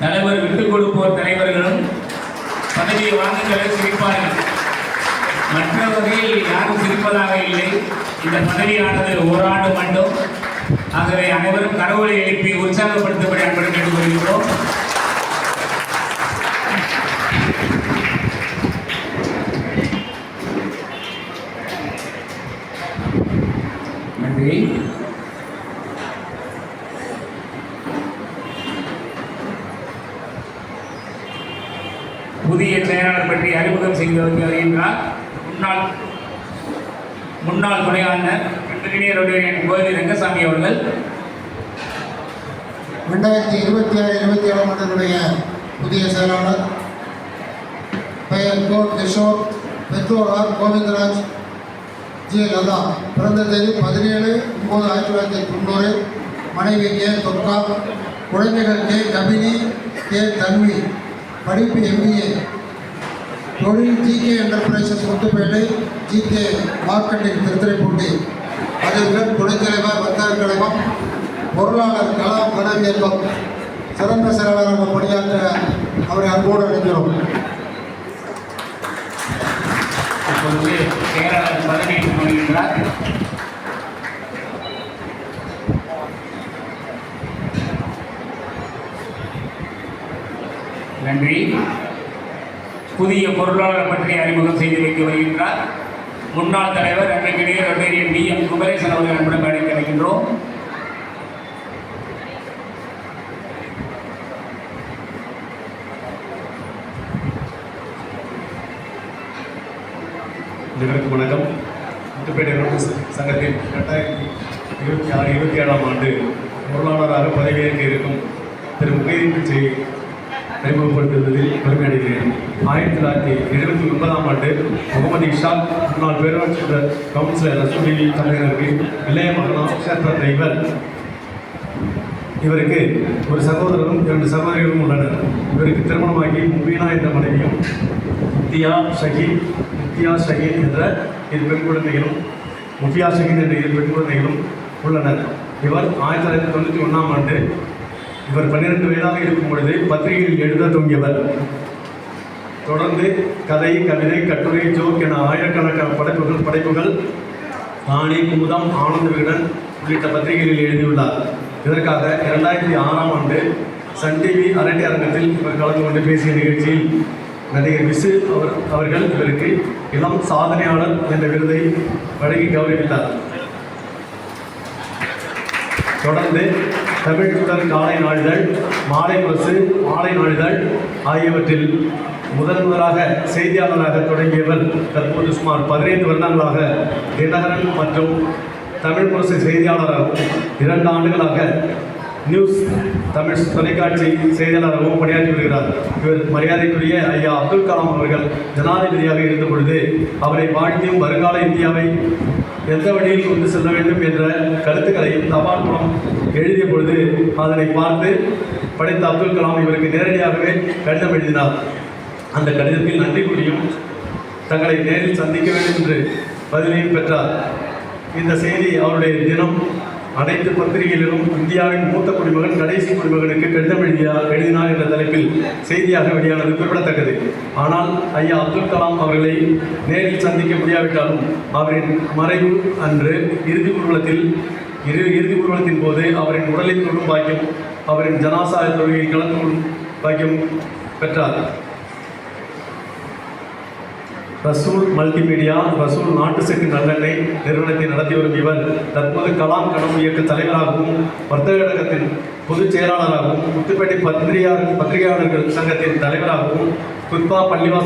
தலைவர் விட்டுக் கொடுப்போர் தலைவர்களும் பதவியை வாங்குகளை சிரிப்பார்கள். மற்ற வகையில் யாரும் சிரிப்பதாக இல்லை. இந்த பதவியானது ஓராண்டு மட்டும். ஆகவே அனைவரும் கரவொலி எழுப்பி உற்சாகப்படுத்தப்படி அன்புடன் கேட்டுக்கொள்கிறோம். நன்றி. புதிய செயலாளர் பற்றி அறிமுகம் செய்து வருகின்றார் முன்னாள் துணை ஆளுநர் கோவை ரங்கசாமி அவர்கள். 2026-27 ஆண்டினுடைய புதிய செயலாளர் பெயர் கோ கிஷோர், பெற்றோர் ஆர் கோவிந்தராஜ், ஜி லதா. பிறந்த தேதி 17/9/1990. மனைவி கே துர்கா. குழந்தைகள் கே கபினி, கே தன்வி. படிப்பு MBA. தொழில் GK enterprises Muthupettai, GK marketing Thiruthuraipoondi. அதேபோல் துணைத் தலைவர் வர்த்தக கழகம், பொருளாளர் கலாம் கணவியக்கம். சிறந்த செயலாளராக பணியாற்ற அவரை அன்போடு அழைக்கிறோம். இப்பொழுது செயலாளர் பதவியேற்றுக் கொள்கின்றார். நன்றி. புதிய பொருளாளர் பற்றி அறிமுகம் செய்து வைக்க வருகின்றார் முன்னாள் தலைவர் அன்றைக்கிடையே ரொட்டேரியன் DM குமரேசன் அவர்கள் அன்புடன் அழைக்க வைக்கின்றோம். அனைவருக்கும் வணக்கம். முத்துப்பேட்டை ரோட்டு சங்கத்தின் 2026-27 ஆண்டு பொருளாளராக பதவியேற்க இருக்கும் திரு முகைதீன் பிச்சையை அறிமுகப்படுத்துவதில் பெருமை அடைகிறேன். 1979 ஆண்டு முகமது இஷாக் முன்னாள் பேரூராட்சி கவுன்சிலர் ரசூலி தலைவருக்கு இளைய மகனாக சேர்த்த இவர். இவருக்கு ஒரு சகோதரரும் 2 சகோதரிகளும் உள்ளனர். இவருக்கு திருமணமாகி முபீனா என்ற மனைவியும் முத்தியா ஷஹீத் என்ற 2 பெண் குழந்தைகளும் முஃபியா ஷஹீத் என்ற 2 பெண் குழந்தைகளும் உள்ளனர். இவர் 1991 ஆண்டு இவர் 12 வயதாக இருக்கும் பொழுது பத்திரிகையில் எழுத துவங்கியவர். தொடர்ந்து கதை, கவிதை, கட்டுரை, ஜோக் என ஆயிரக்கணக்கான படைப்புகள் ஆணி, குமுதம், ஆனந்த விகடன் உள்ளிட்ட பத்திரிகைகளில் எழுதியுள்ளார். இதற்காக 2006 ஆண்டு சன் டிவி அரட்டை அரங்கத்தில் இவர் கலந்து கொண்டு பேசிய நிகழ்ச்சியில் நடிகர் விசு அவர்கள் இவருக்கு இளம் சாதனையாளர் என்ற விருதை வழங்கி கௌரவித்தார். தொடர்ந்து தமிழ் சுடர் காலை நாளிதழ், மாலை முரசு, மாலை நாளிதழ் ஆகியவற்றில் முதலாக செய்தியாளராக தொடங்கியவர் தற்போது சுமார் 15 வருடங்களாக தினகரன் மற்றும் தமிழ் முரசு செய்தியாளராகவும் 2 ஆண்டுகளாக நியூஸ் தமிழ் தொலைக்காட்சி செய்தியாளராகவும் பணியாற்றி வருகிறார். இவர் மரியாதைக்குரிய ஐயா அப்துல் கலாம் அவர்கள் ஜனாதிபதியாக இருந்த பொழுது அவரை வாழ்த்தியும் வருங்கால இந்தியாவை எந்த வழியில் கொண்டு செல்ல வேண்டும் என்ற கருத்துக்களை தபால் மூலம் எழுதிய பொழுது அதனை பார்த்து படித்த அப்துல் கலாம் இவருக்கு நேரடியாகவே கடிதம் எழுதினார். அந்த கடிதத்தில் நன்றி கூறியும் தங்களை நேரில் சந்திக்க வேண்டும் என்று பதிலையும் பெற்றார். இந்த செய்தி அவருடைய தினம் அனைத்து பத்திரிகைகளிலும் இந்தியாவின் மூத்த குடிமகன் கடைசி குடிமகனுக்கு கடிதம் எழுதினார் என்ற தலைப்பில் செய்தியாக வெளியானது குறிப்பிடத்தக்கது. ஆனால் ஐயா அப்துல் கலாம் அவர்களை நேரில் சந்திக்க முடியாவிட்டாலும் அவரின் மறைவு அன்று இறுதி ஊர்வலத்தின் போது அவரின் உடலில் தொடும் பாக்கியம், அவரின் ஜனாசா தொழுகையில் கலந்து கொள்ளும் பாக்கியம் பெற்றார். ரசூல் மல்டிமீடியா, ரசூல் நாட்டு செக்கு நல்லெண்ணெய் நிறுவனத்தை நடத்தி வரும் இவர் தற்போது கலாம் கனவு இயக்க தலைவராகவும் வர்த்தக கழகத்தின் பொதுச் செயலாளராகவும் முத்துப்பேட்டை பத்திரிகையாளர்கள் சங்கத்தின் தலைவராகவும் குத்பா பள்ளிவாசல்